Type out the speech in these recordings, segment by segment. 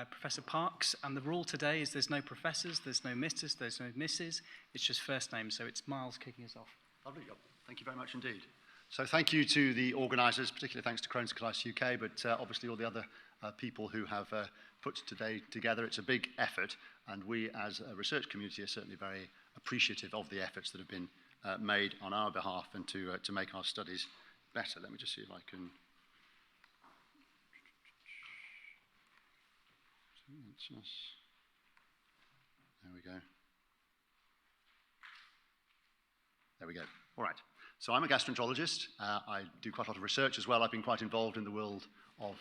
Professor Parks, and the rule today is there's no professors, there's no misters, there's no misses, it's just first names, so it's Miles kicking us off. Lovely. Thank you very much indeed. So thank you to the organisers, particularly thanks to Crohn's Colitis UK, but obviously all the other people who have put today together. It's a big effort, and we as a research community are certainly very appreciative of the efforts that have been made on our behalf and to make our studies better. Let me just see if I can... There we go. There we go. All right. So I'm a gastroenterologist. I do quite a lot of research as well. I've been quite involved in the world of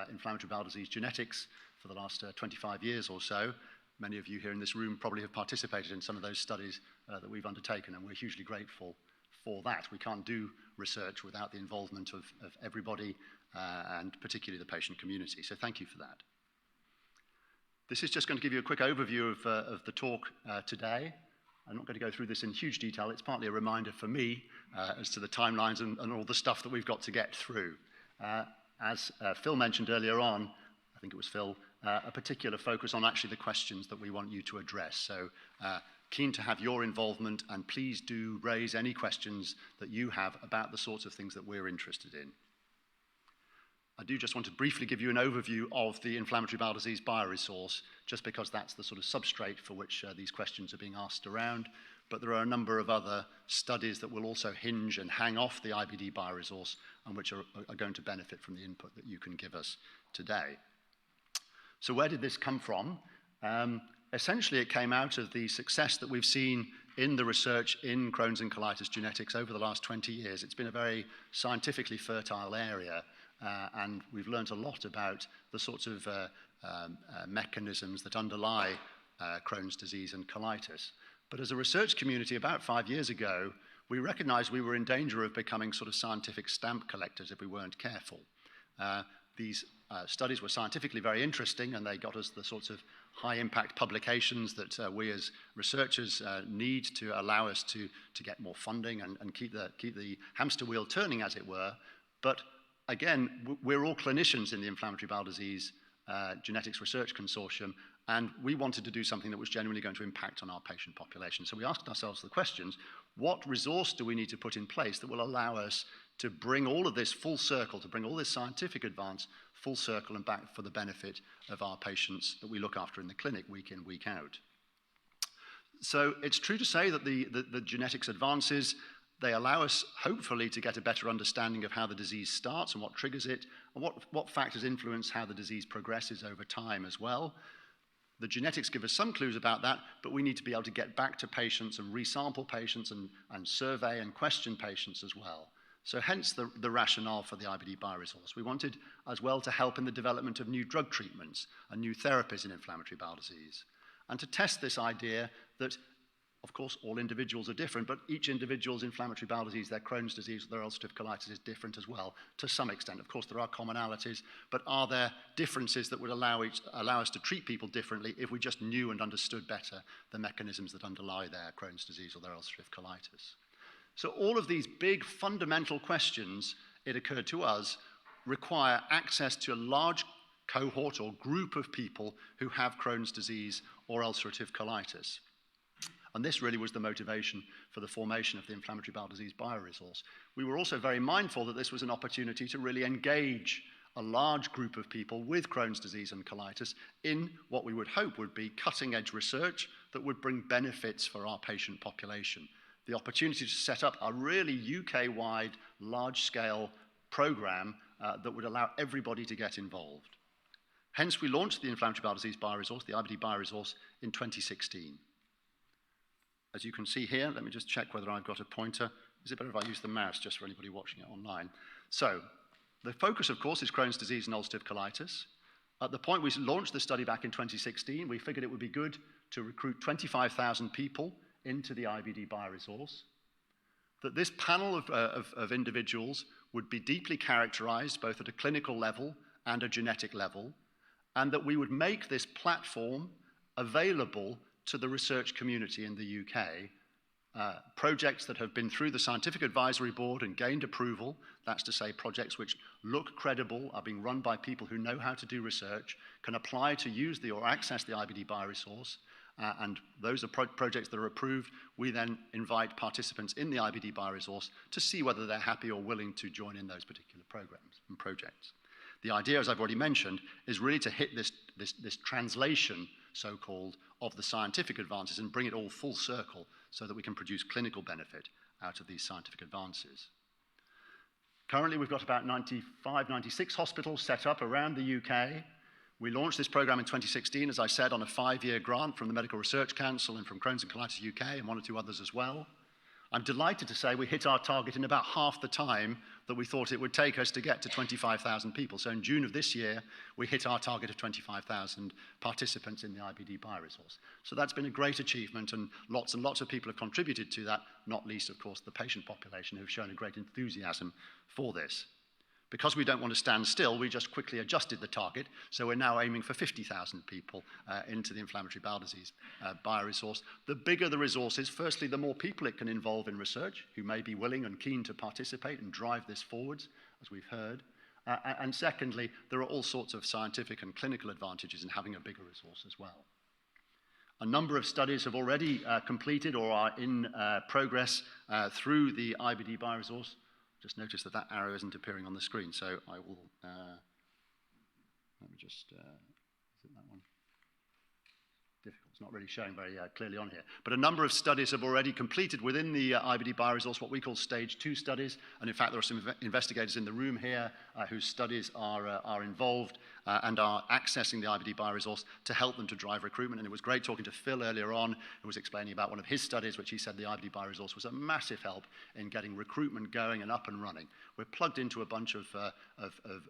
inflammatory bowel disease genetics for the last 25 years or so. Many of you here in this room probably have participated in some of those studies that we've undertaken, and we're hugely grateful for that. We can't do research without the involvement of everybody, and particularly the patient community. So thank you for that. This is just going to give you a quick overview of the talk today. I'm not going to go through this in huge detail. It's partly a reminder for me as to the timelines and all the stuff that we've got to get through. As Phil mentioned earlier on, I think it was Phil, a particular focus on actually the questions that we want you to address. So keen to have your involvement, and please do raise any questions that you have about the sorts of things that we're interested in. I do just want to briefly give you an overview of the Inflammatory Bowel Disease Bioresource, just because that's the sort of substrate for which these questions are being asked around. But there are a number of other studies that will also hinge and hang off the IBD Bioresource, and which are going to benefit from the input that you can give us today. So where did this come from? Essentially, it came out of the success that we've seen in the research in Crohn's and colitis genetics over the last 20 years. It's been a very scientifically fertile area. And we've learned a lot about the sorts of mechanisms that underlie Crohn's disease and colitis. But as a research community, about 5 years ago, we recognized we were in danger of becoming sort of scientific stamp collectors if we weren't careful. These studies were scientifically very interesting, and they got us the sorts of high-impact publications that we as researchers need to allow us to get more funding and keep the hamster wheel turning, as it were. But again, we're all clinicians in the Inflammatory Bowel Disease Genetics Research Consortium, and we wanted to do something that was genuinely going to impact on our patient population. So we asked ourselves the questions: what resource do we need to put in place that will allow us to bring all of this full circle, to bring all this scientific advance full circle and back for the benefit of our patients that we look after in the clinic week in, week out? So it's true to say that the genetics advances, they allow us, hopefully, to get a better understanding of how the disease starts and what triggers it, and what factors influence how the disease progresses over time as well. The genetics give us some clues about that, but we need to be able to get back to patients and resample patients and survey and question patients as well. So hence the rationale for the IBD Bioresource. We wanted as well to help in the development of new drug treatments and new therapies in inflammatory bowel disease, and to test this idea that, of course, all individuals are different, but each individual's inflammatory bowel disease, their Crohn's disease, their ulcerative colitis is different as well, to some extent. Of course, there are commonalities, but are there differences that would allow us to treat people differently if we just knew and understood better the mechanisms that underlie their Crohn's disease or their ulcerative colitis? So all of these big fundamental questions, it occurred to us, require access to a large cohort or group of people who have Crohn's disease or ulcerative colitis. And this really was the motivation for the formation of the Inflammatory Bowel Disease Bioresource. We were also very mindful that this was an opportunity to really engage a large group of people with Crohn's disease and colitis in what we would hope would be cutting-edge research that would bring benefits for our patient population. The opportunity to set up a really UK-wide, large-scale program that would allow everybody to get involved. Hence, we launched the Inflammatory Bowel Disease Bioresource, the IBD Bioresource, in 2016. As you can see here, let me just check whether I've got a pointer. Is it better if I use the mouse just for anybody watching it online? So, the focus, of course, is Crohn's disease and ulcerative colitis. At the point we launched the study back in 2016, we figured it would be good to recruit 25,000 people into the IBD Bioresource, that this panel of individuals would be deeply characterized both at a clinical level and a genetic level, and that we would make this platform available to the research community in the UK projects that have been through the Scientific Advisory Board and gained approval, that's to say projects which look credible, are being run by people who know how to do research, can apply to use or access the IBD Bioresource, and those are projects that are approved. We then invite participants in the IBD Bioresource to see whether they're happy or willing to join in those particular programs and projects. The idea, as I've already mentioned, is really to hit this translation, so-called, of the scientific advances and bring it all full circle so that we can produce clinical benefit out of these scientific advances. Currently, we've got about 95, 96 hospitals set up around the UK. We launched this program in 2016, as I said, on a 5-year grant from the Medical Research Council and from Crohn's and Colitis UK and 1 or 2 others as well. I'm delighted to say we hit our target in about half the time that we thought it would take us to get to 25,000 people. So in June of this year, we hit our target of 25,000 participants in the IBD Bioresource. So that's been a great achievement, and lots of people have contributed to that, not least, of course, the patient population who've shown a great enthusiasm for this. Because we don't want to stand still, we just quickly adjusted the target, so we're now aiming for 50,000 people into the Inflammatory Bowel Disease Bioresource. The bigger the resources, firstly, the more people it can involve in research, who may be willing and keen to participate and drive this forwards, as we've heard. And secondly, there are all sorts of scientific and clinical advantages in having a bigger resource as well. A number of studies have already completed or are in progress through the IBD Bioresource. Just notice that that arrow isn't appearing on the screen, so I will, let me just, is it that one? Difficult, it's not really showing very clearly on here. But a number of studies have already completed within the IBD Bioresource, what we call stage 2 studies, and in fact there are some investigators in the room here whose studies are involved and are accessing the IBD Bioresource to help them to drive recruitment. And it was great talking to Phil earlier on, who was explaining about one of his studies, which he said the IBD Bioresource was a massive help in getting recruitment going and up and running. We're plugged into a bunch of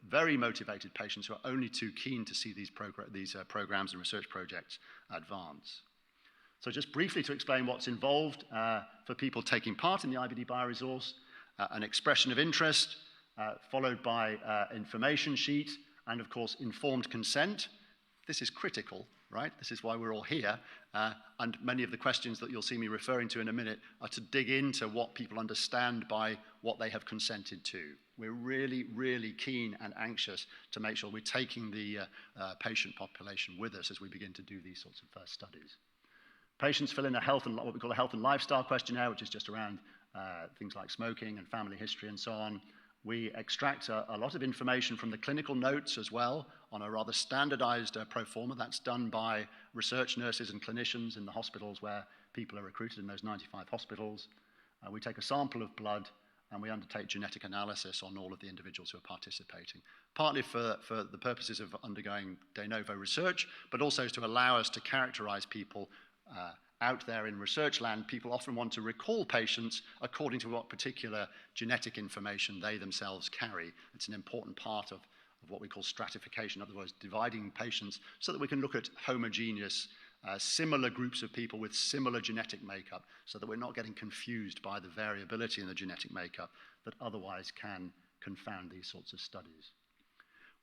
very motivated patients who are only too keen to see these programs and research projects advance. So just briefly to explain what's involved for people taking part in the IBD Bioresource, an expression of interest, followed by information sheet, and of course informed consent. This is critical, right? This is why we're all here, and many of the questions that you'll see me referring to in a minute are to dig into what people understand by what they have consented to. We're really, really keen and anxious to make sure we're taking the patient population with us as we begin to do these sorts of first studies. Patients fill in what we call a health and lifestyle questionnaire, which is just around things like smoking and family history and so on. We extract a lot of information from the clinical notes as well on a rather standardized pro forma. That's done by research nurses and clinicians in the hospitals where people are recruited in those 95 hospitals. We take a sample of blood and we undertake genetic analysis on all of the individuals who are participating, partly for the purposes of undergoing de novo research, but also to allow us to characterize people out there in research land. People often want to recall patients according to what particular genetic information they themselves carry. It's an important part of what we call stratification, in other words, dividing patients so that we can look at homogeneous, similar groups of people with similar genetic makeup, so that we're not getting confused by the variability in the genetic makeup that otherwise can confound these sorts of studies.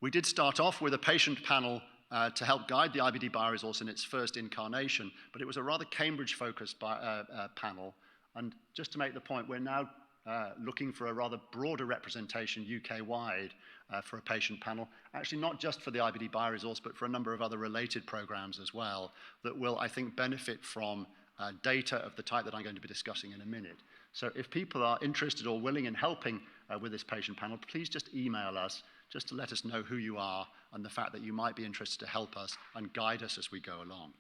We did start off with a patient panel to help guide the IBD Bioresource in its first incarnation, but it was a rather Cambridge-focused panel. And just to make the point, we're now looking for a rather broader representation UK-wide for a patient panel, actually not just for the IBD Bioresource, but for a number of other related programs as well, that will, I think, benefit from data of the type that I'm going to be discussing in a minute. So if people are interested or willing in helping with this patient panel, please just email us just to let us know who you are and the fact that you might be interested to help us and guide us as we go along.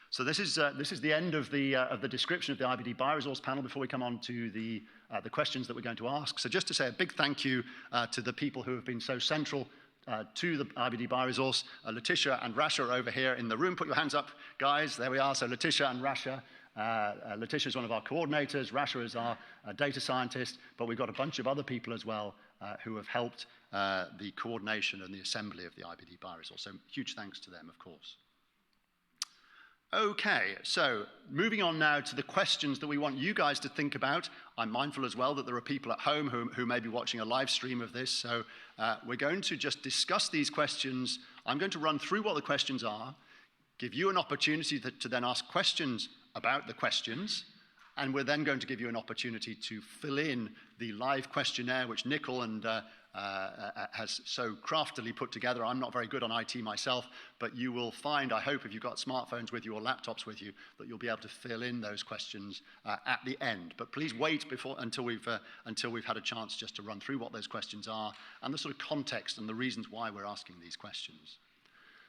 So this is the end of the description of the IBD Bioresource panel before we come on to the questions that we're going to ask. So just to say a big thank you to the people who have been so central to the IBD Bioresource. Letitia and Rasha are over here in the room. Put your hands up, guys. There we are. So Letitia and Rasha. Letitia is one of our coordinators. Rasha is our data scientist. But we've got a bunch of other people as well who have helped the coordination and the assembly of the IBD Bioresource. So huge thanks to them, of course. Okay, so moving on now to the questions that we want you guys to think about. I'm mindful as well that there are people at home who may be watching a live stream of this, so we're going to just discuss these questions. I'm going to run through what the questions are, give you an opportunity to then ask questions about the questions, and we're then going to give you an opportunity to fill in the live questionnaire, which Nicole has so craftily put together. I'm not very good on IT myself, but you will find, I hope, if you've got smartphones with you or laptops with you, that you'll be able to fill in those questions at the end. But please wait until we've had a chance just to run through what those questions are and the sort of context and the reasons why we're asking these questions.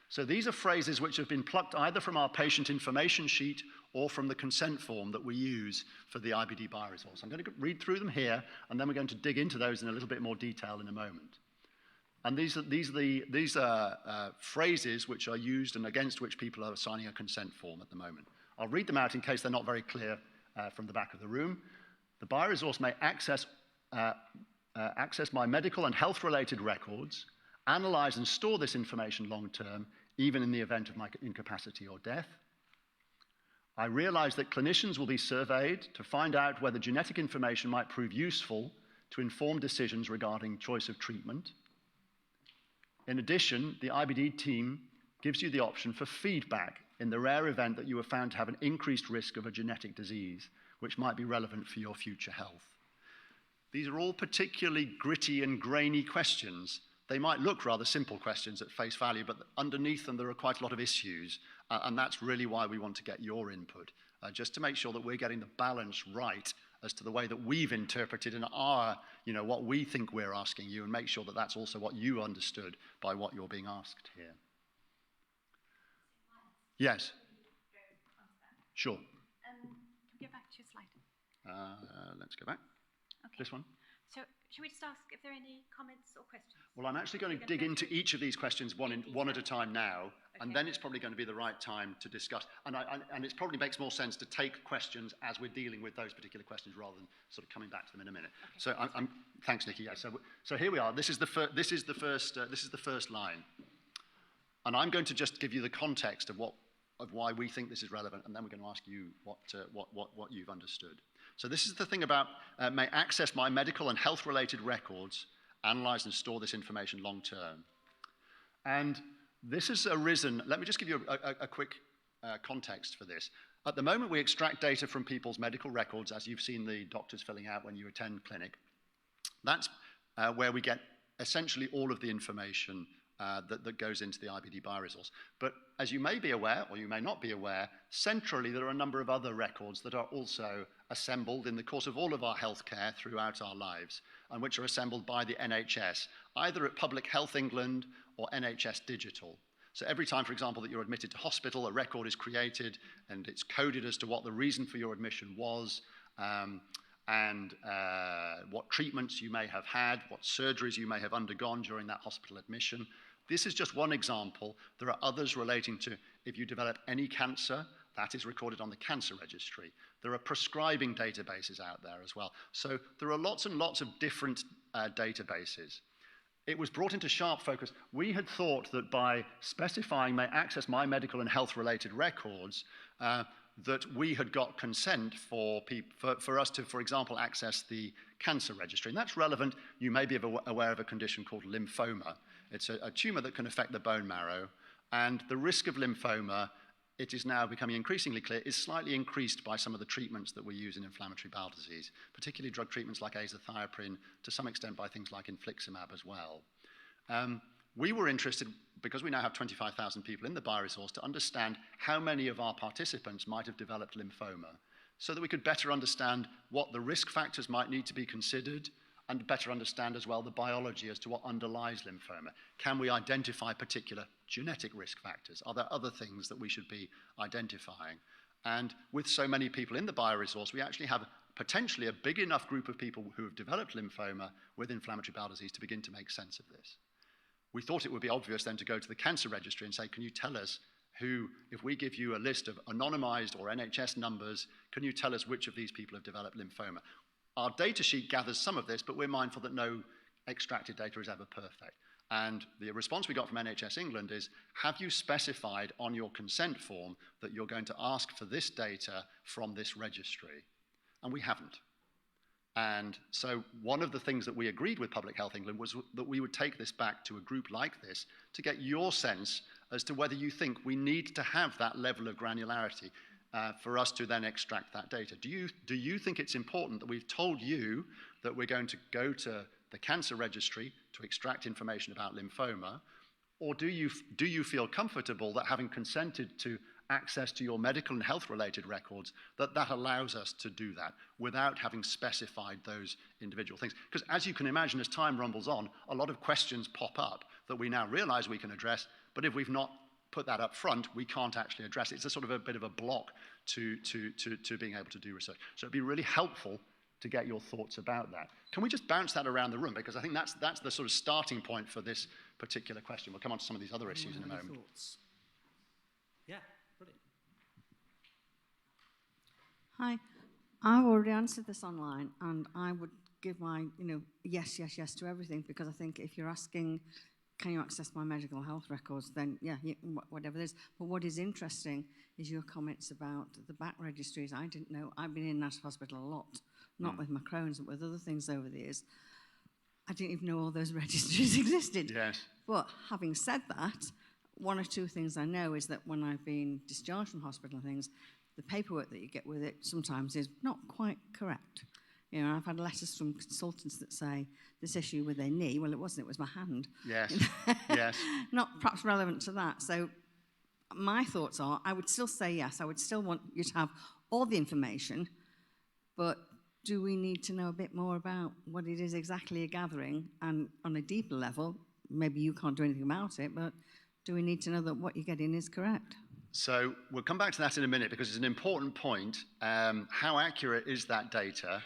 So these are phrases which have been plucked either from our patient information sheet or from the consent form that we use for the IBD Bioresource. I'm going to read through them here, and then we're going to dig into those in a little bit more detail in a moment. And these are phrases which are used and against which people are signing a consent form at the moment. I'll read them out in case they're not very clear from the back of the room. The Bioresource may access my medical and health-related records, analyze and store this information long-term, even in the event of my incapacity or death. I realize that clinicians will be surveyed to find out whether genetic information might prove useful to inform decisions regarding choice of treatment. In addition, the IBD team gives you the option for feedback in the rare event that you are found to have an increased risk of a genetic disease, which might be relevant for your future health. These are all particularly gritty and grainy questions. They might look rather simple questions at face value, but underneath them there are quite a lot of issues, and that's really why we want to get your input, just to make sure that we're getting the balance right as to the way that we've interpreted and what we think we're asking you, and make sure that that's also what you understood by what you're being asked here. Yes? Sure. Can we get back to your slide? Let's go back. Okay. This one. So should we just ask if there are any comments or questions? Well, I'm actually going to dig into each of these questions one at a time now, and then it's probably going to be the right time to discuss. And it probably makes more sense to take questions as we're dealing with those particular questions rather than sort of coming back to them in a minute. Okay. So thanks, Nikki. Yeah. So here we are. This is the first line, and I'm going to just give you the context of why we think this is relevant, and then we're going to ask you what you've understood. So this is the thing about may access my medical and health-related records, analyze and store this information long-term. And this has arisen, let me just give you a quick context for this. At the moment, we extract data from people's medical records, as you've seen the doctors filling out when you attend clinic. That's where we get essentially all of the information that goes into the IBD Bioresource. But as you may be aware, or you may not be aware, centrally there are a number of other records that are also assembled in the course of all of our healthcare throughout our lives, and which are assembled by the NHS, either at Public Health England or NHS Digital. So every time, for example, that you're admitted to hospital, a record is created and it's coded as to what the reason for your admission was, and what treatments you may have had, what surgeries you may have undergone during that hospital admission. This is just one example. There are others relating to if you develop any cancer, that is recorded on the cancer registry. There are prescribing databases out there as well. So there are lots and lots of different databases. It was brought into sharp focus. We had thought that by specifying may access my medical and health-related records, that we had got consent for us to, for example, access the cancer registry. And that's relevant. You may be aware of a condition called lymphoma. It's a tumor that can affect the bone marrow. And the risk of lymphoma, it is now becoming increasingly clear, is slightly increased by some of the treatments that we use in inflammatory bowel disease, particularly drug treatments like azathioprine, to some extent by things like infliximab as well. We were interested, because we now have 25,000 people in the Bioresource, to understand how many of our participants might have developed lymphoma, so that we could better understand what the risk factors might need to be considered, and better understand as well the biology as to what underlies lymphoma. Can we identify particular genetic risk factors? Are there other things that we should be identifying? And with so many people in the Bioresource, we actually have potentially a big enough group of people who have developed lymphoma with inflammatory bowel disease to begin to make sense of this. We thought it would be obvious then to go to the cancer registry and say, can you tell us who, if we give you a list of anonymised or NHS numbers, can you tell us which of these people have developed lymphoma? Our data sheet gathers some of this, but we're mindful that no extracted data is ever perfect. And the response we got from NHS England is, have you specified on your consent form that you're going to ask for this data from this registry? And we haven't. And so one of the things that we agreed with Public Health England was that we would take this back to a group like this to get your sense as to whether you think we need to have that level of granularity. for us to then extract that data. Do you think it's important that we've told you that we're going to go to the cancer registry to extract information about lymphoma, or do you feel comfortable that having consented to access to your medical and health-related records, that allows us to do that without having specified those individual things? Because as you can imagine, as time rumbles on, a lot of questions pop up that we now realize we can address, but if we've not put that up front, we can't actually address it. It's a sort of a bit of a block to being able to do research. So it'd be really helpful to get your thoughts about that. Can we just bounce that around the room? Because I think that's the sort of starting point for this particular question. We'll come on to some of these other issues in a moment. Thoughts? Yeah, brilliant. Hi, I've already answered this online, and I would give my, yes, yes, yes to everything, because I think if you're asking, can you access my medical health records, then yeah, whatever it is. But what is interesting is your comments about the back registries. I didn't know. I've been in that hospital a lot, not with my Crohn's, but with other things over the years. I didn't even know all those registries existed. Yes. But having said that, one or two things I know is that when I've been discharged from hospital and things, the paperwork that you get with it sometimes is not quite correct. I've had letters from consultants that say this issue with their knee, well, it wasn't, it was my hand. Yes, yes. Not perhaps relevant to that. So my thoughts are, I would still say yes, I would still want you to have all the information, but do we need to know a bit more about what it is exactly you're gathering? And on a deeper level, maybe you can't do anything about it, but do we need to know that what you're getting is correct? So we'll come back to that in a minute, because it's an important point. How accurate is that data?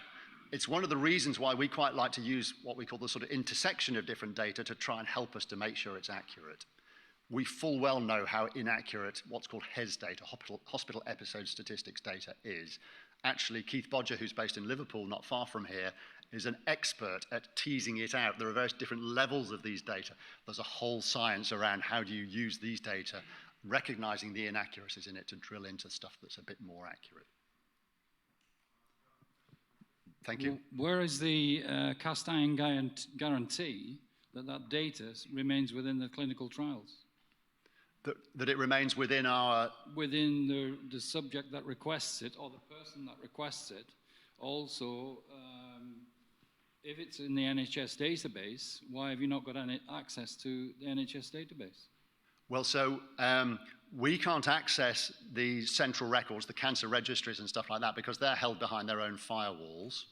It's one of the reasons why we quite like to use what we call the sort of intersection of different data to try and help us to make sure it's accurate. We full well know how inaccurate what's called HES data, hospital episode statistics data, is. Actually, Keith Bodger, who's based in Liverpool, not far from here, is an expert at teasing it out. There are various different levels of these data. There's a whole science around how do you use these data, recognizing the inaccuracies in it to drill into stuff that's a bit more accurate. Thank you. Where is the cast iron guarantee that that data remains within the clinical trials? That it remains within our... Within the subject that requests it, or the person that requests it. Also, if it's in the NHS database, why have you not got any access to the NHS database? Well, so we can't access the central records, the cancer registries and stuff like that, because they're held behind their own firewalls.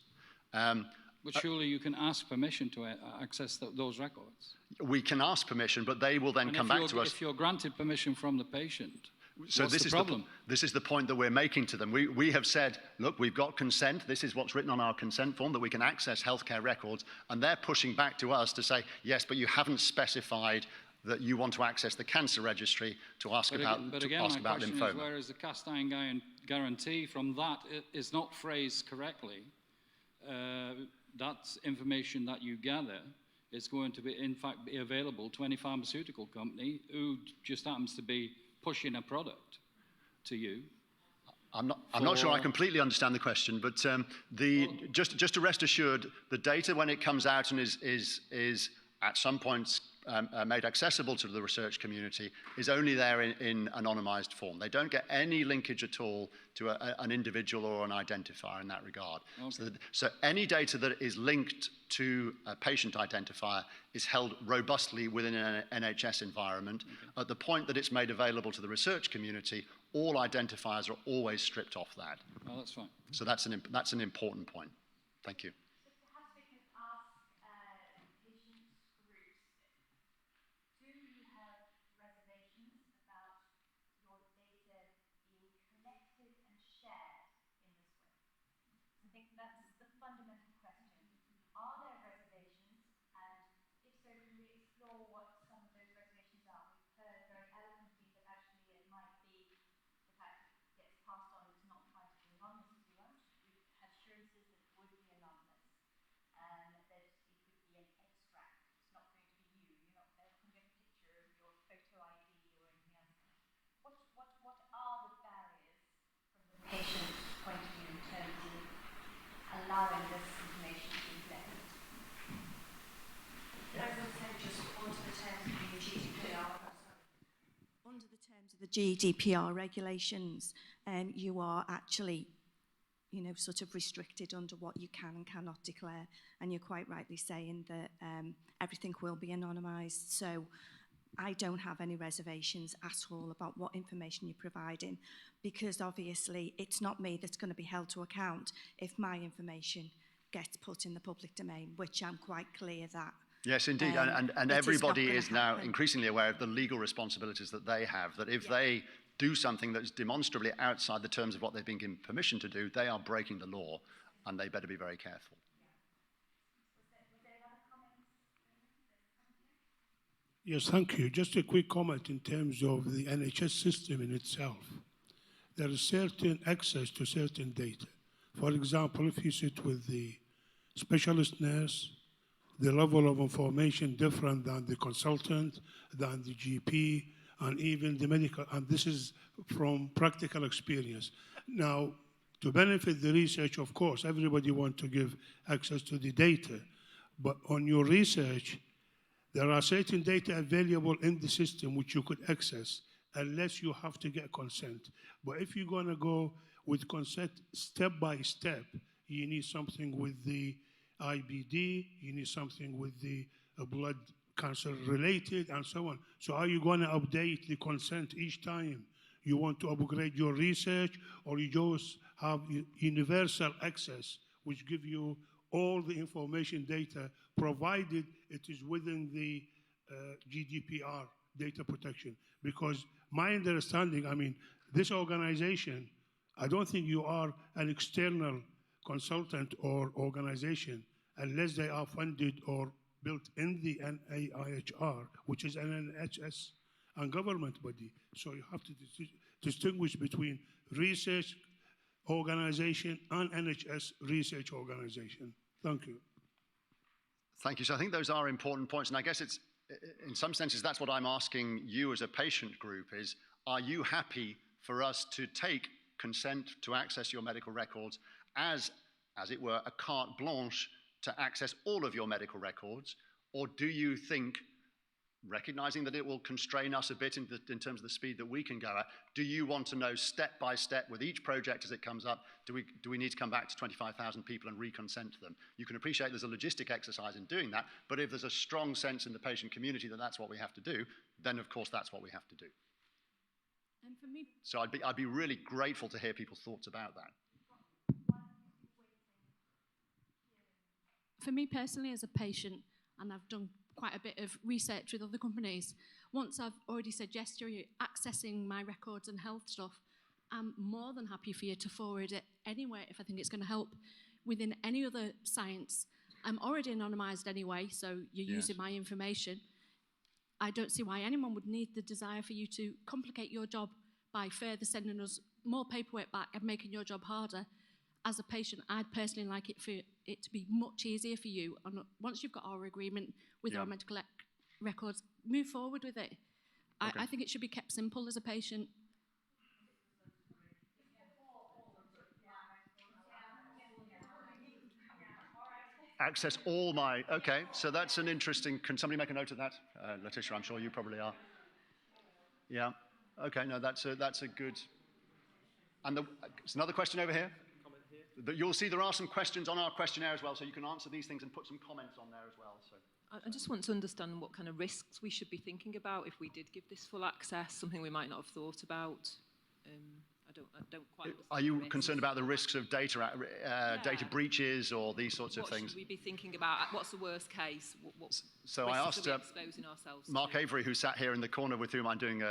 But surely you can ask permission to access those records. We can ask permission, but they will then come back to us. If you're granted permission from the patient, so what's the problem? This is the point that we're making to them. We have said, look, we've got consent. This is what's written on our consent form, that we can access healthcare records. And they're pushing back to us to say, yes, but you haven't specified that you want to access the cancer registry to ask about lymphoma. But again, my question is, where is the cast iron guarantee from that? It is not phrased correctly. That's information that you gather. It's going to be, in fact, be available to any pharmaceutical company who just happens to be pushing a product to you. I'm not sure I completely understand the question, but just to rest assured, the data, when it comes out and is at some points made accessible to the research community, is only there in anonymized form. They don't get any linkage at all to an individual or an identifier in that regard. Okay. So any data that is linked to a patient identifier is held robustly within an NHS environment. Okay. At the point that it's made available to the research community, all identifiers are always stripped off that. Oh, that's fine. So that's an important point. Thank you. under the terms of the GDPR regulations, you are actually, you know, sort of restricted under what you can and cannot declare. And you're quite rightly saying that everything will be anonymised. So I don't have any reservations at all about what information you're providing, because obviously it's not me that's going to be held to account if my information gets put in the public domain, which I'm quite clear that. Yes, indeed, and everybody is now increasingly aware of the legal responsibilities that they have, that if they do something that's demonstrably outside the terms of what they've been given permission to do, they are breaking the law, and they better be very careful. Yes, thank you. Just a quick comment in terms of the NHS system in itself. There is certain access to certain data. For example, if you sit with the specialist nurse, the level of information different than the consultant, than the GP, and even the medical, and this is from practical experience. Now, to benefit the research, of course, everybody wants to give access to the data, but on your research, there are certain data available in the system which you could access unless you have to get consent. But if you're going to go with consent step by step, you need something with the IBD, you need something with the blood cancer related, and so on. So are you going to update the consent each time you want to upgrade your research, or you just have universal access, which give you all the information data, provided it is within the GDPR data protection? Because my understanding, I mean, this organization, I don't think you are an external consultant or organization unless they are funded or built in the NIHR, which is an NHS and government body. So you have to distinguish between research organization and NHS research organization. Thank you. Thank you. So I think those are important points, and I guess it's, in some senses, that's what I'm asking you as a patient group is, are you happy for us to take consent to access your medical records as it were, a carte blanche to access all of your medical records? Or do you think, recognizing that it will constrain us a bit in terms of the speed that we can go at, do you want to know step by step with each project as it comes up, do we need to come back to 25,000 people and reconsent to them? You can appreciate there's a logistic exercise in doing that, but if there's a strong sense in the patient community that that's what we have to do, then of course that's what we have to do. And for me, So I'd be really grateful to hear people's thoughts about that. for me personally as a patient, and I've done quite a bit of research with other companies, once I've already said yes to you accessing my records and health stuff, I'm more than happy for you to forward it anywhere if I think it's going to help within any other science. I'm already anonymised anyway, so you're using my information. I don't see why anyone would need the desire for you to complicate your job by further sending us more paperwork back and making your job harder. As a patient, I'd personally like it for it to be much easier for you. And once you've got our agreement with our medical records, move forward with it. I think it should be kept simple as a patient. Access all my, okay, so that's an interesting, can somebody make a note of that? Letitia, I'm sure you probably are. Yeah, okay, no, that's a good, and there's another question over here. But you'll see there are some questions on our questionnaire as well, so you can answer these things and put some comments on there as well. So I just want to understand what kind of risks we should be thinking about if we did give this full access, something we might not have thought about. I don't quite understand. Are you concerned about the risks of data breaches or these sorts of things? What should we be thinking about? What's the worst case? What so I asked exposing ourselves Mark to? Avery, who sat here in the corner with whom I'm doing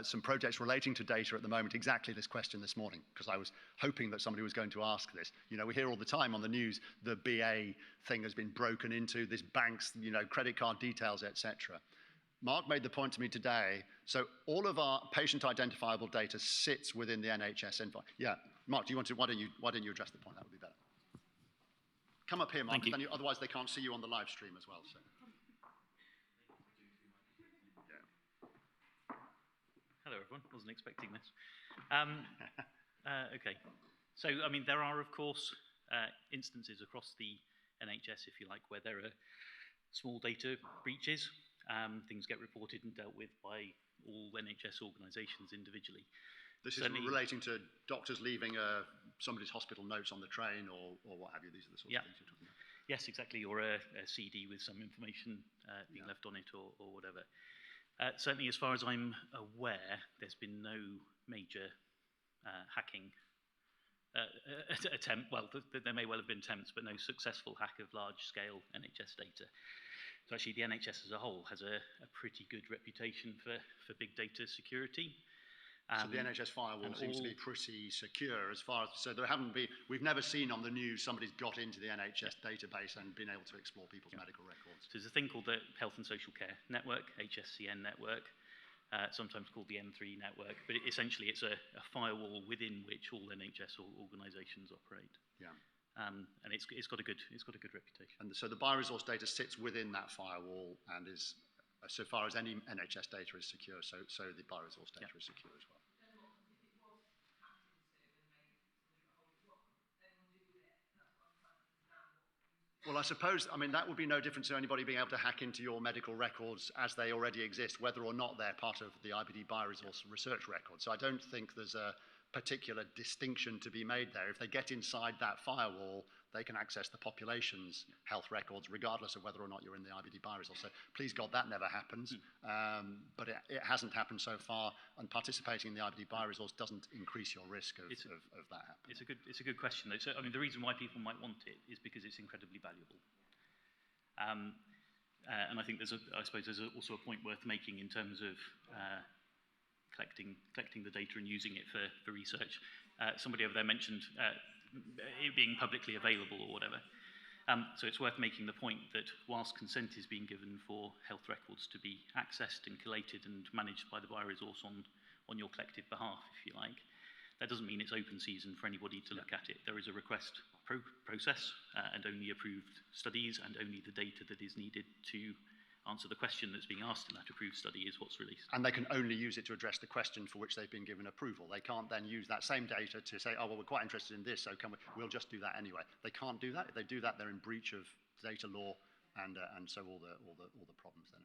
some projects relating to data at the moment, exactly this question this morning, because I was hoping that somebody was going to ask this. You know, we hear all the time on the news, the BA thing has been broken into, this bank's, you know, credit card details, etc. Mark made the point to me today, so all of our patient identifiable data sits within the NHS info. Yeah, Mark, do you want to, why don't you address the point? That would be better. Come up here, Mark, Thank you. Otherwise they can't see you on the live stream as well. So. Hello everyone, wasn't expecting this. Okay, so I mean there are of course instances across the NHS, if you like, where there are small data breaches. Things get reported and dealt with by all NHS organisations individually. This is relating to doctors leaving somebody's hospital notes on the train or what have you. These are the sorts of things you're talking about. Yes, exactly, or a CD with some information being left on it or whatever. Certainly, as far as I'm aware, there's been no major hacking attempt. Well, there may well have been attempts, but no successful hack of large-scale NHS data. So actually, the NHS as a whole has a pretty good reputation for big data security. So the NHS firewall seems to be pretty secure as far as, so we've never seen on the news somebody's got into the NHS database and been able to explore people's medical records. So there's a thing called the Health and Social Care Network, HSCN network, sometimes called the M3 network, but essentially it's a firewall within which all NHS organisations operate. Yeah. And it's got a good reputation. And so the bioresource data sits within that firewall and is, so far as any NHS data is secure, so the bioresource data is secure as well. Well, I suppose, I mean, that would be no different to anybody being able to hack into your medical records as they already exist, whether or not they're part of the IBD Bioresource research record. So I don't think there's a particular distinction to be made there. If they get inside that firewall, they can access the population's health records regardless of whether or not you're in the IBD Bioresource. So please God, that never happens. But it hasn't happened so far, and participating in the IBD Bioresource doesn't increase your risk of that happening. It's a good question, though. So, I mean, the reason why people might want it is because it's incredibly valuable. And I think I suppose there's also a point worth making in terms of collecting the data and using it for research. Somebody over there mentioned it being publicly available or whatever. So it's worth making the point that whilst consent is being given for health records to be accessed and collated and managed by the bioresource on your collective behalf, if you like, that doesn't mean it's open season for anybody to look at it. There is a request process and only approved studies and only the data that is needed to answer the question that's being asked in that approved study is what's released. And they can only use it to address the question for which they've been given approval. They can't then use that same data to say, oh, well, we're quite interested in this, so we'll just do that anyway. They can't do that. If they do that, they're in breach of data law, and so all the problems then.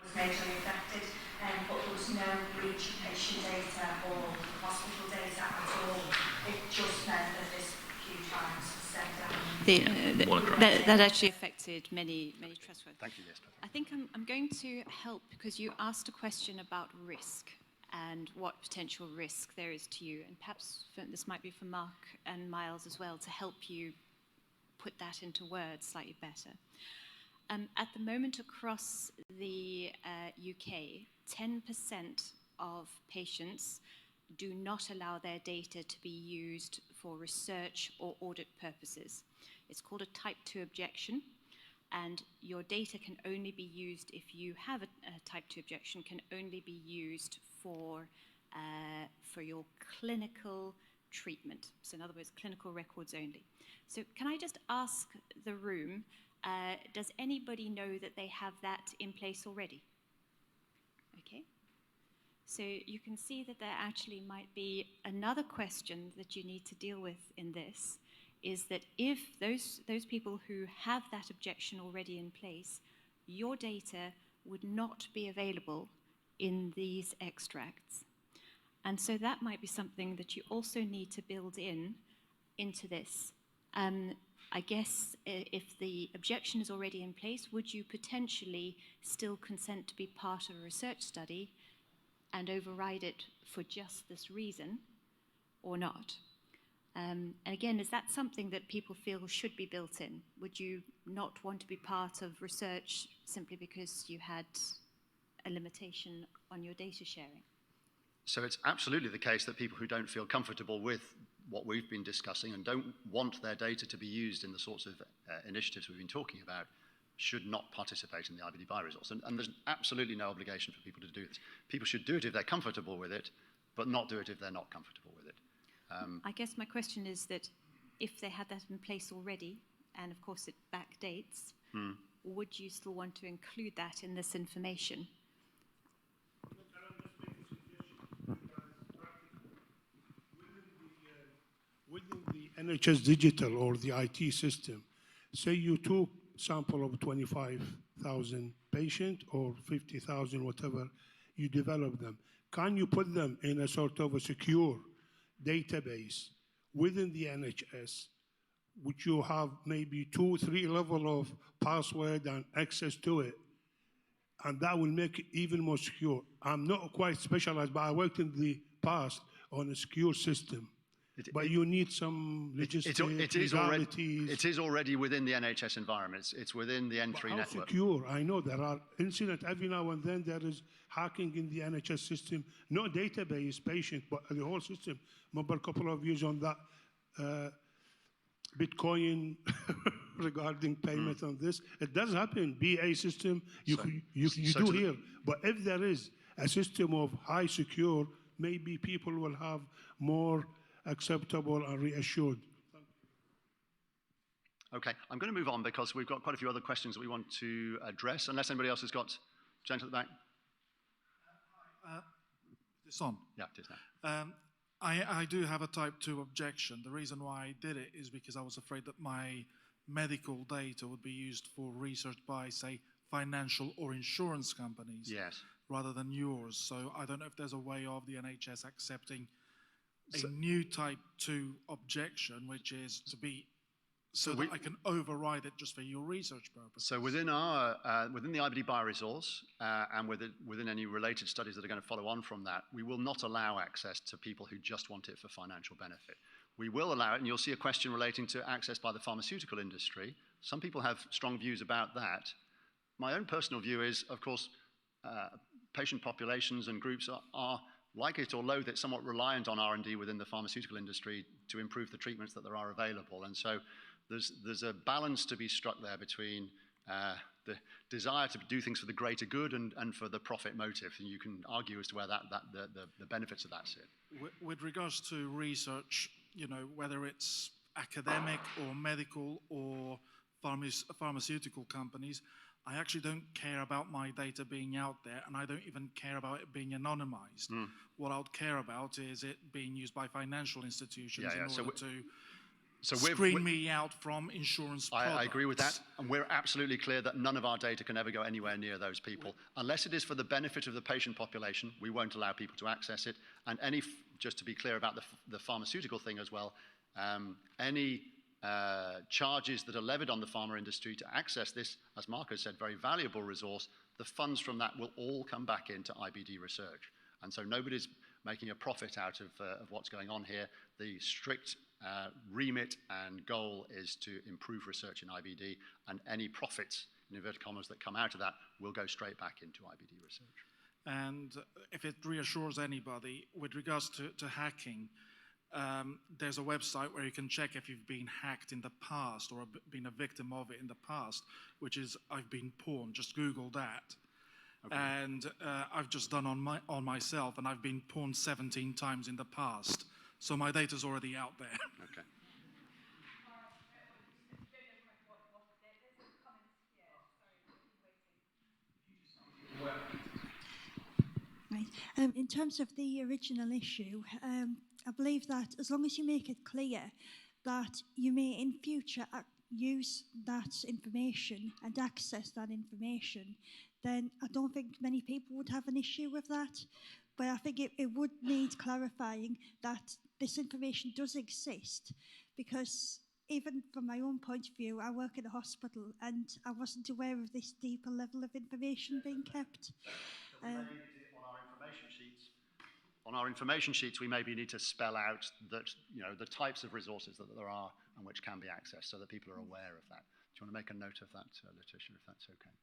Was majorly affected, but there was no breach of patient data or hospital data at all. It just meant that this huge virus was sent down. That actually affected many trust funds. Thank you, yes, perfect. I think I'm going to help because you asked a question about risk and what potential risk there is to you, and perhaps this might be for Mark and Miles as well to help you put that into words slightly better. At the moment across the UK, 10% of patients do not allow their data to be used for research or audit purposes. It's called a type 2 objection, and your data can only be used, if you have a type 2 objection, can only be used for your clinical treatment. So in other words, clinical records only. So can I just ask the room, does anybody know that they have that in place already? Okay. So you can see that there actually might be another question that you need to deal with in this, is that if those people who have that objection already in place, your data would not be available in these extracts. And so that might be something that you also need to build into this. I guess if the objection is already in place, would you potentially still consent to be part of a research study and override it for just this reason or not? And again, is that something that people feel should be built in? Would you not want to be part of research simply because you had a limitation on your data sharing? So it's absolutely the case that people who don't feel comfortable with what we've been discussing and don't want their data to be used in the sorts of initiatives we've been talking about should not participate in the IBD Bioresource. And there's absolutely no obligation for people to do this. People should do it if they're comfortable with it, but not do it if they're not comfortable with it. I guess my question is that if they had that in place already, and of course it backdates, would you still want to include that in this information? Within the NHS digital or the IT system, Say you took sample of 25,000 patient or 50,000, whatever, you develop them. Can you put them in a sort of a secure database within the NHS, which you have maybe 2, 3 level of password and access to it? And that will make it even more secure. I'm not quite specialized, but I worked in the past on a secure system. But you need some logistics, legalities. It is already within the NHS environment. It's within the N3 How network. secure? I know there are incidents every now and then. There is hacking in the NHS system, not database patient, but the whole system. Remember a couple of years on that Bitcoin regarding payment on this. It does happen. BA system, you do hear. But if there is a system of high secure, maybe people will have more acceptable and reassured. Okay, I'm going to move on because we've got quite a few other questions that we want to address, unless anybody else has got. Gent at the back. This on? Yeah, it is now. I do have a type 2 objection. The reason why I did it is because I was afraid that my medical data would be used for research by, say, financial or insurance companies. Yes. Rather than yours. So I don't know if there's a way of the NHS accepting a new type 2 objection, which is to be that I can override it just for your research purposes. So within our within the IBD Bioresource and within any related studies that are going to follow on from that, we will not allow access to people who just want it for financial benefit. We will allow it, and you'll see a question relating to access by the pharmaceutical industry. Some people have strong views about that. My own personal view is, of course, patient populations and groups are like it or loathe it, somewhat reliant on R&D within the pharmaceutical industry to improve the treatments that there are available. And so there's a balance to be struck there between the desire to do things for the greater good and for the profit motive. And you can argue as to where the benefits of that sit. With regards to research, you know, whether it's academic or medical or pharmaceutical companies, I actually don't care about my data being out there, and I don't even care about it being anonymized. What I would care about is it being used by financial institutions in order to screen me out from insurance products. I agree with that, and we're absolutely clear that none of our data can ever go anywhere near those people. Unless it is for the benefit of the patient population, we won't allow people to access it. And just to be clear about the pharmaceutical thing as well, any charges that are levied on the pharma industry to access this, as Marco said, very valuable resource, the funds from that will all come back into IBD research. And so nobody's making a profit out of what's going on here. The strict remit and goal is to improve research in IBD, and any profits, in inverted commas, that come out of that will go straight back into IBD research. And if it reassures anybody, with regards to hacking, there's a website where you can check if you've been hacked in the past or been a victim of it in the past, which is I've been pawned. Just Google that. Okay. And I've just done on myself, and I've been pawned 17 times in the past. So my data's already out there. Okay. Right. In terms of the original issue, I believe that as long as you make it clear that you may in future use that information and access that information, then I don't think many people would have an issue with that. But I think it would need clarifying that this information does exist, because even from my own point of view, I work in a hospital and I wasn't aware of this deeper level of information being kept. On our information sheets, we maybe need to spell out that, you know, the types of resources that there are and which can be accessed, so that people are aware of that. Do you want to make a note of that, Letitia, if that's okay?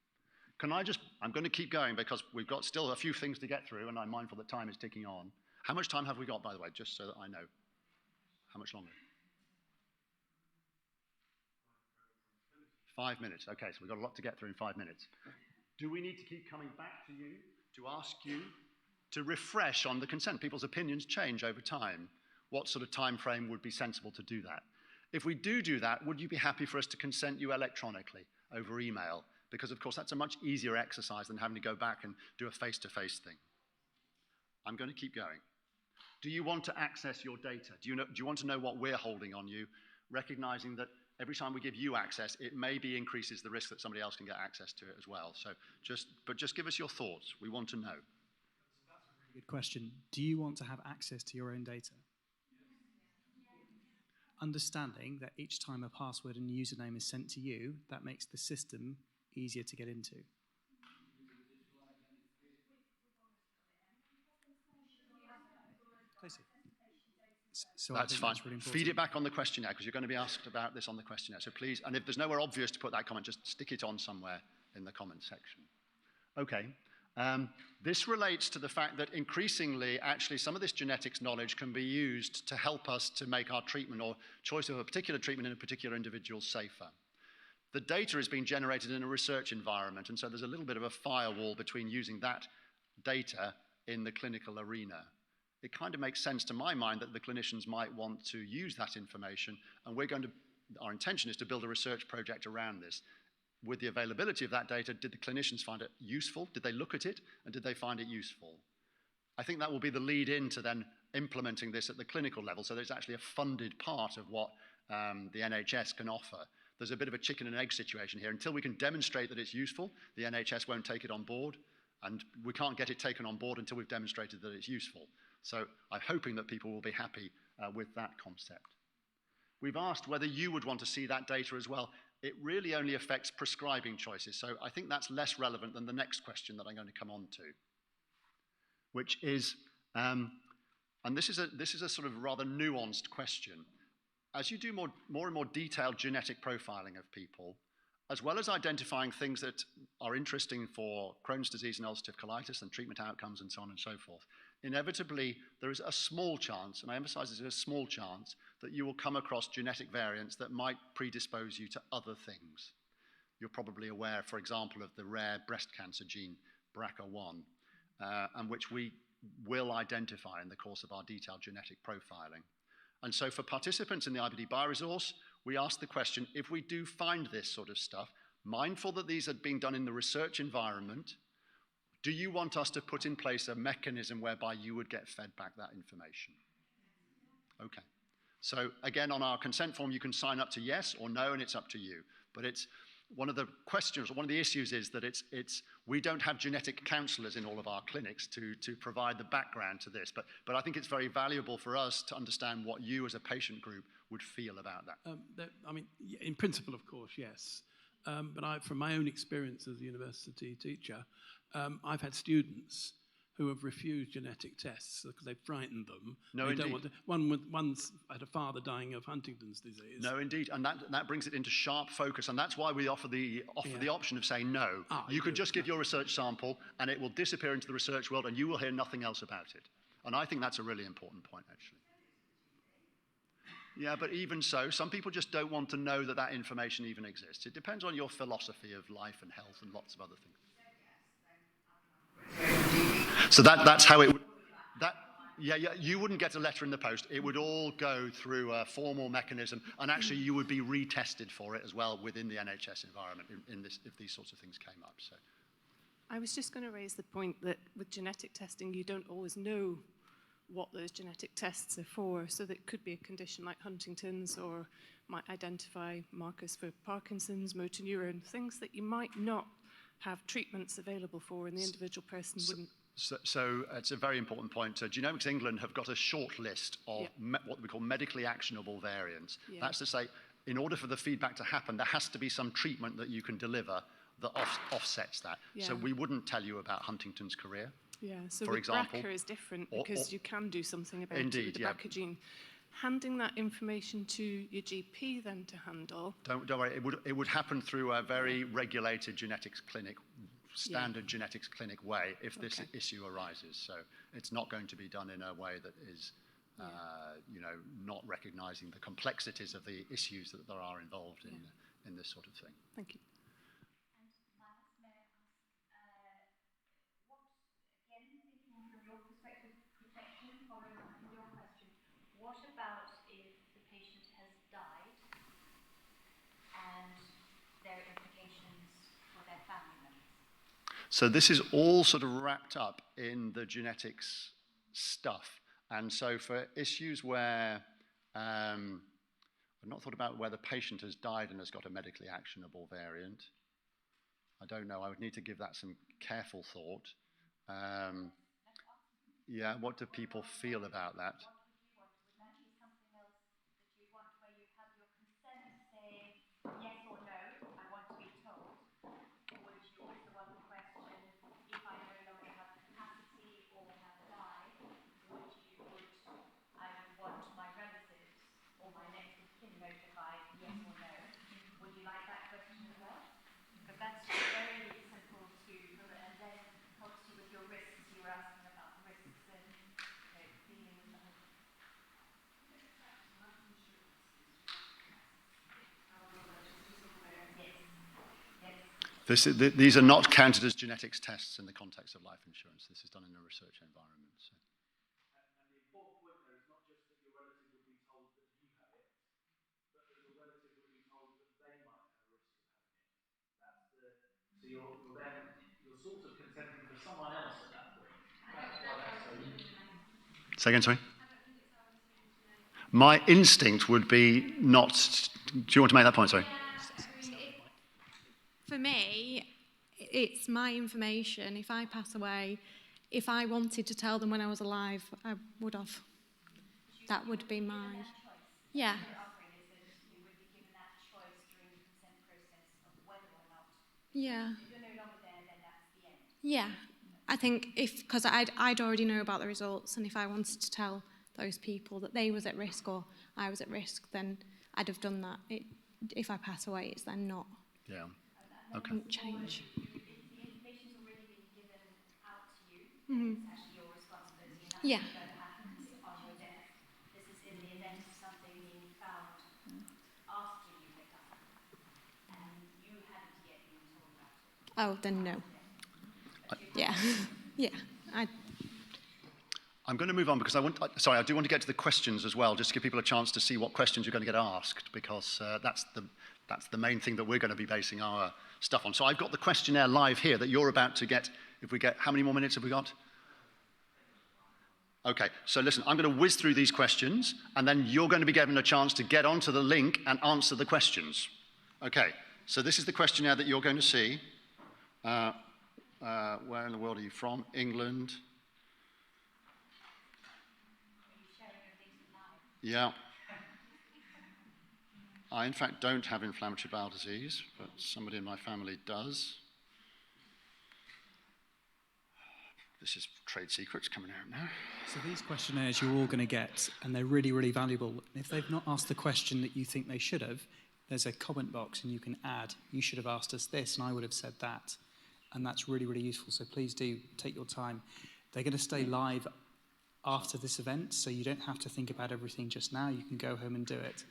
I'm going to keep going because we've got still a few things to get through, and I'm mindful that time is ticking on. How much time have we got, by the way, just so that I know? How much longer? 5 minutes. Okay, so we've got a lot to get through in 5 minutes. Do we need to keep coming back to you to ask you to refresh on the consent? People's opinions change over time. What sort of time frame would be sensible to do that? If we do that, would you be happy for us to consent you electronically over email? Because, of course, that's a much easier exercise than having to go back and do a face-to-face thing. I'm going to keep going. Do you want to access your data? Do you want to know what we're holding on you, recognizing that every time we give you access, it maybe increases the risk that somebody else can get access to it as well. So just give us your thoughts. We want to know. That's a really good question. Do you want to have access to your own data? Understanding that each time a password and username is sent to you, that makes the system easier to get into. So that's fine. That's really Feed it back on the questionnaire, because you're going to be asked about this on the questionnaire. So please, and if there's nowhere obvious to put that comment, just stick it on somewhere in the comment section. Okay. This relates to the fact that increasingly, actually, some of this genetics knowledge can be used to help us to make our treatment or choice of a particular treatment in a particular individual safer. The data is being generated in a research environment, and so there's a little bit of a firewall between using that data in the clinical arena. It kind of makes sense to my mind that the clinicians might want to use that information, and our intention is to build a research project around this. With the availability of that data, did the clinicians find it useful? Did they look at it, and did they find it useful? I think that will be the lead in to then implementing this at the clinical level, so that it's actually a funded part of what the NHS can offer. There's a bit of a chicken and egg situation here. Until we can demonstrate that it's useful, the NHS won't take it on board, and we can't get it taken on board until we've demonstrated that it's useful. So I'm hoping that people will be happy with that concept. We've asked whether you would want to see that data as well. It really only affects prescribing choices, so I think that's less relevant than the next question that I'm going to come on to, which is, and this is a sort of rather nuanced question. As you do more and more detailed genetic profiling of people, as well as identifying things that are interesting for Crohn's disease and ulcerative colitis and treatment outcomes and so on and so forth, inevitably there is a small chance, and I emphasize there's a small chance, that you will come across genetic variants that might predispose you to other things. You're probably aware, for example, of the rare breast cancer gene BRCA1, and which we will identify in the course of our detailed genetic profiling. And so for participants in the IBD Bioresource, we ask the question, if we do find this sort of stuff, mindful that these are being done in the research environment, do you want us to put in place a mechanism whereby you would get fed back that information? Okay. So again, on our consent form, you can sign up to yes or no, and it's up to you. But it's one of the questions, or one of the issues is that we don't have genetic counselors in all of our clinics to provide the background to this. But I think it's very valuable for us to understand what you as a patient group would feel about that. I mean, in principle, of course, yes. But from my own experience as a university teacher, I've had students who have refused genetic tests because they've frightened them. No, they indeed. Don't want to, once had a father dying of Huntington's disease. No, indeed, and that brings it into sharp focus, and that's why we offer the option of saying no. You can just give your research sample, and it will disappear into the research world, and you will hear nothing else about it. And I think that's a really important point, actually. Yeah, but even so, some people just don't want to know that that information even exists. It depends on your philosophy of life and health and lots of other things. So that's how it would. You wouldn't get a letter in the post. It would all go through a formal mechanism, and actually you would be retested for it as well within the NHS environment if these sorts of things came up. So, I was just going to raise the point that with genetic testing, you don't always know what those genetic tests are for. So that could be a condition like Huntington's, or might identify markers for Parkinson's, motor neuron, things that you might not have treatments available for, and the individual person wouldn't. So it's a very important point. Genomics England have got a short list of what we call medically actionable variants. Yeah. That's to say, in order for the feedback to happen, there has to be some treatment that you can deliver that offsets that. Yeah. So we wouldn't tell you about Huntington's career. Yeah, so for example, BRCA is different because you can do something about indeed, it with the BRCA gene. Handing that information to your GP then to handle. Don't worry, it would happen through a very regulated genetics clinic, standard genetics clinic way if this issue arises. So it's not going to be done in a way that is, not recognizing the complexities of the issues that there are involved in this sort of thing. Thank you. What about if the patient has died and there are implications for their family members? So this is all sort of wrapped up in the genetics stuff. And so for issues where I've not thought about where the patient has died and has got a medically actionable variant. I don't know. I would need to give that some careful thought. Yeah, what do people feel about that? Would that be something else that you'd want where you have your consent saying yes or no, I want to be told? Would you also want the question, if I no longer have capacity or have died, I would want my relatives or my next of kin notified yes or no? Would you like that question as well? Because that's very simple to, and then helps you with your risks. You were asking about risks and dealing with the whole. These are not counted as genetics tests in the context of life insurance. This is done in a research environment. So. And the important point there is not just that your relative would be told that you have it, but that your relative would be told that they might have a risk of having it. So you're sort of consenting for someone else at that point. That's why that's so important. Say again, sorry? My instinct would be not. Do you want to make that point? Sorry. For me, it's my information. If I pass away, if I wanted to tell them when I was alive, I would have. That would be my. Yeah. You would be given that choice during the consent process of whether or not. Yeah. If you're no longer there, then that's the end. Yeah. I think because I'd already know about the results, and if I wanted to tell those people that they was at risk or I was at risk, then I'd have done that. If I pass away, it's then not. Yeah. Okay. Wouldn't change. The information's already been given out to you. Mm-hmm. It's actually your responsibility, and that's Yeah. what happens on your death. This is in the event of something being found after you had died, and you hadn't yet been told about it. Oh, then no. Yeah. Yeah. I'm going to move on because I do want to get to the questions as well, just to give people a chance to see what questions you're going to get asked, because that's the main thing that we're going to be basing our stuff on. So I've got the questionnaire live here that you're about to get. If we get, how many more minutes have we got? Okay, so listen, I'm going to whiz through these questions, and then you're going to be given a chance to get onto the link and answer the questions. Okay, so this is the questionnaire that you're going to see. Where in the world are you from? England. Yeah. I, in fact, don't have inflammatory bowel disease, but somebody in my family does. This is trade secrets coming out now. So these questionnaires you're all going to get, and they're really, really valuable. If they've not asked the question that you think they should have, there's a comment box and you can add, you should have asked us this and I would have said that. And that's really, really useful. So please do take your time. They're going to stay live after this event, so you don't have to think about everything just now. You can go home and do it.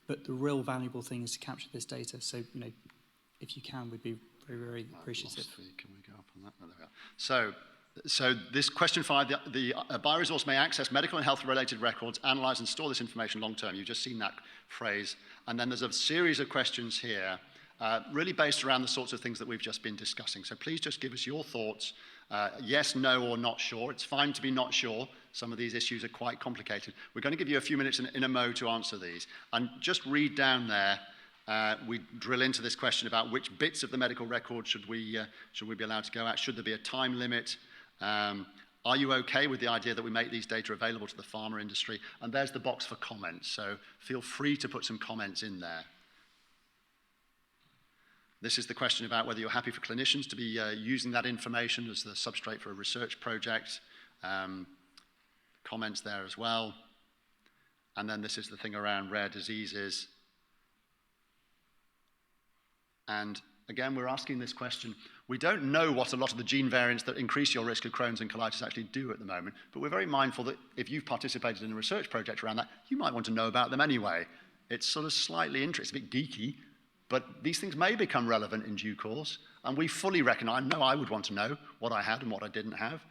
But the real valuable thing is to capture this data. So, if you can, we'd be very, very appreciative. Can we go up on that? Oh, there we are. So this question 5, the bioresource may access medical and health-related records, analyze and store this information long-term. You've just seen that phrase. And then there's a series of questions here, really based around the sorts of things that we've just been discussing. So please just give us your thoughts. Yes, no, or not sure. It's fine to be not sure. Some of these issues are quite complicated. We're going to give you a few minutes in a mo to answer these. And just read down there. We drill into this question about which bits of the medical record should we be allowed to go at? Should there be a time limit? Are you okay with the idea that we make these data available to the pharma industry? And there's the box for comments. So feel free to put some comments in there. This is the question about whether you're happy for clinicians to be using that information as the substrate for a research project. Comments there as well. And then this is the thing around rare diseases. And again, we're asking this question. We don't know what a lot of the gene variants that increase your risk of Crohn's and colitis actually do at the moment, but we're very mindful that if you've participated in a research project around that, you might want to know about them anyway. It's sort of slightly interesting, a bit geeky, but these things may become relevant in due course, and we fully recognize, I would want to know what I had and what I didn't have.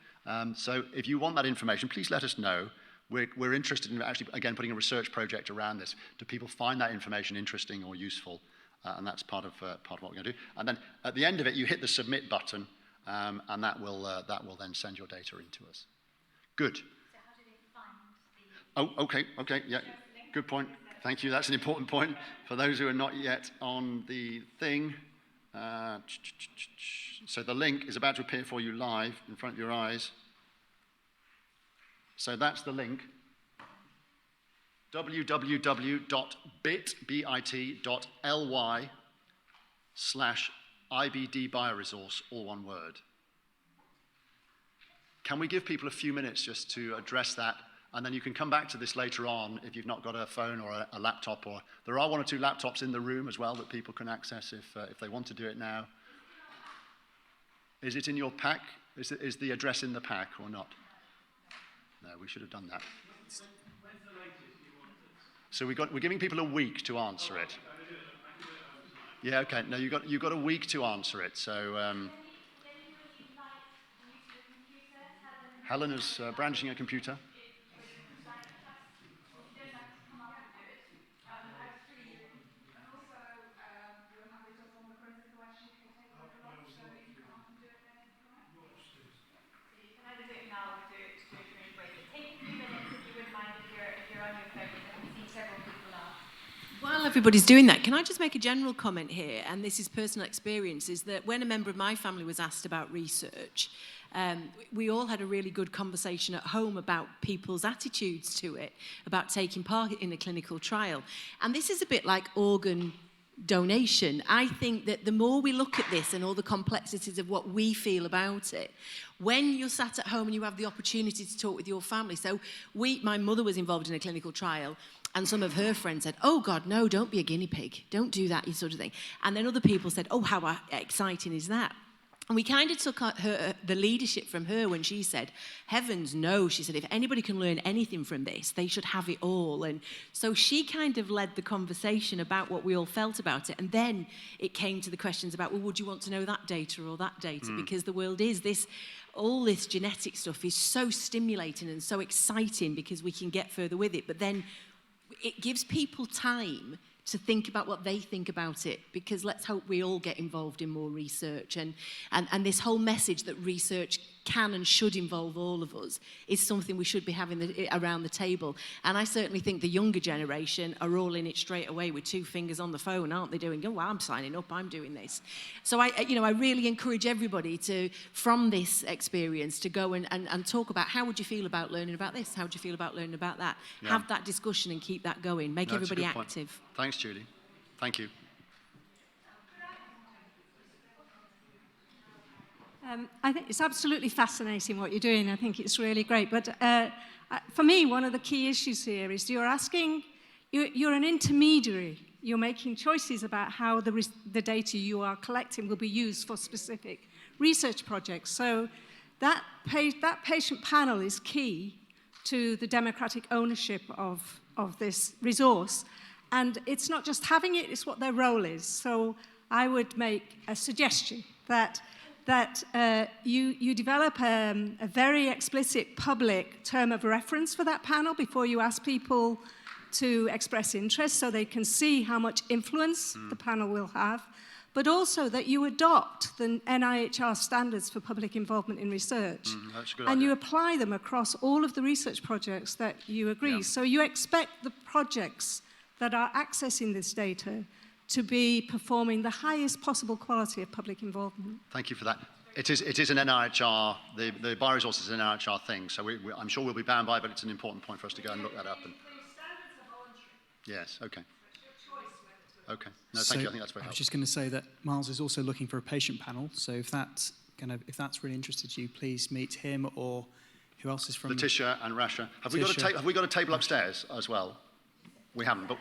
So if you want that information, please let us know. We're interested in actually, again, putting a research project around this. Do people find that information interesting or useful? And that's part of what we're going to do. And then at the end of it, you hit the submit button, and that will then send your data into us. Good. So how do they find the... Oh, okay, yeah, good point. Thank you. That's an important point for those who are not yet on the thing. So the link is about to appear for you live in front of your eyes. So that's the link. www.bit.ly/IBD Bioresource, all one word. Can we give people a few minutes just to address that? And then you can come back to this later on if you've not got a phone or a laptop. Or there are 1 or 2 laptops in the room as well that people can access if they want to do it now. Is it in your pack? Is the address in the pack or not? No, we should have done that. So we're giving people a week to answer it. Yeah, okay. No, you've got a week to answer it. So Helen is brandishing a computer. While everybody's doing that, can I just make a general comment here, and this is personal experience, is that when a member of my family was asked about research, we all had a really good conversation at home about people's attitudes to it, about taking part in a clinical trial. And this is a bit like organ donation. I think that the more we look at this and all the complexities of what we feel about it, when you're sat at home and you have the opportunity to talk with your family. So my mother was involved in a clinical trial, and some of her friends said, oh God, no, don't be a guinea pig. Don't do that, sort of thing. And then other people said, oh, how exciting is that? And we kind of took the leadership from her when she said, heavens no, she said, if anybody can learn anything from this, they should have it all. And so she kind of led the conversation about what we all felt about it. And then it came to the questions about, well, would you want to know that data or that data? Because the world is this, all this genetic stuff is so stimulating and so exciting because we can get further with it. But then it gives people time to think about what they think about it, because let's hope we all get involved in more research, and this whole message that research can and should involve all of us is something we should be having around the table. And I certainly think the younger generation are all in it straight away with 2 fingers on the phone, aren't they, doing, oh, well, I'm signing up, I'm doing this. So I really encourage everybody to, from this experience, to go and talk about how would you feel about learning about this, how would you feel about learning about that. Yeah. Have that discussion and keep that going, make everybody active. Point. Thanks, Julie. Thank you. I think it's absolutely fascinating what you're doing. I think it's really great. But for me, one of the key issues here is you're an intermediary. You're making choices about how the data you are collecting will be used for specific research projects. So that patient panel is key to the democratic ownership of this resource. And it's not just having it, it's what their role is. So I would make a suggestion that you develop a very explicit public term of reference for that panel before you ask people to express interest, so they can see how much influence the panel will have, but also that you adopt the NIHR standards for public involvement in research. That's a good and idea. You apply them across all of the research projects that you agree. Yeah. So you expect the projects that are accessing this data to be performing the highest possible quality of public involvement. Thank you for that. It is an NIHR, the bioresource is an NIHR thing, so I'm sure we'll be bound by it, but it's an important point for us to go and look that up. And yes, okay. Okay, no, thank you, I think that's very helpful. I was just going to say that Miles is also looking for a patient panel, so if that's really interested you, please meet him or who else is from... Letitia and Rasha. Have we got a table upstairs as well? We haven't, but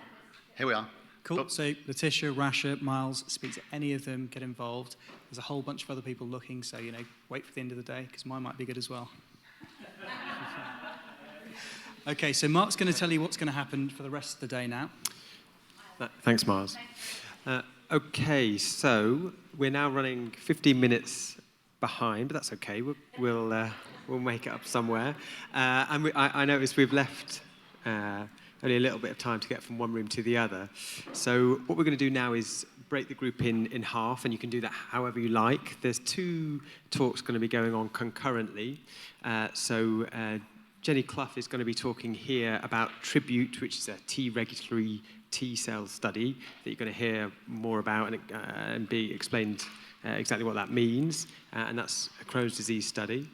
here we are. Cool. So Letitia, Rasha, Miles, speak to any of them, get involved. There's a whole bunch of other people looking, so, wait for the end of the day, because mine might be good as well. Okay, so Mark's going to tell you what's going to happen for the rest of the day now. Thanks, Miles. Okay, so we're now running 15 minutes behind, but that's okay. We'll make it up somewhere. And I noticed we've left... only a little bit of time to get from one room to the other. So what we're going to do now is break the group in half, and you can do that however you like. There's 2 talks going to be going on concurrently. So Jenny Clough is going to be talking here about Tribute, which is a T regulatory T cell study that you're going to hear more about and be explained exactly what that means. And that's a Crohn's disease study.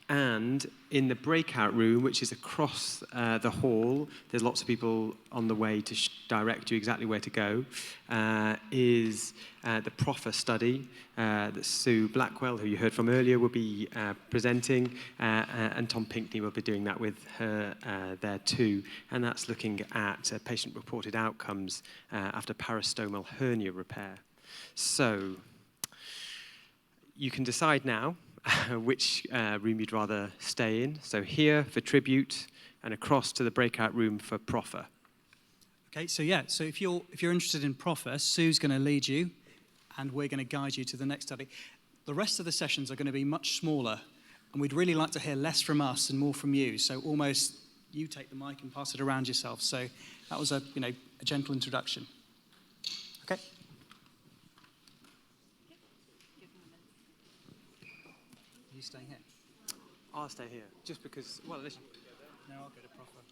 And in the breakout room, which is across the hall, there's lots of people on the way to direct you exactly where to go, is the PROFA study that Sue Blackwell, who you heard from earlier, will be presenting, and Tom Pinkney will be doing that with her there too. And that's looking at patient-reported outcomes after parastomal hernia repair. So you can decide now which room you'd rather stay in. So here for Tribute and across to the breakout room for PROFA. Okay, so yeah, so if you're interested in PROFA, Sue's going to lead you and we're going to guide you to the next study. The rest of the sessions are going to be much smaller and we'd really like to hear less from us and more from you. So almost you take the mic and pass it around yourself. So that was a gentle introduction. Okay. You stay here. I'll stay here, just because, well, unless you... No, I'll go to PROFA.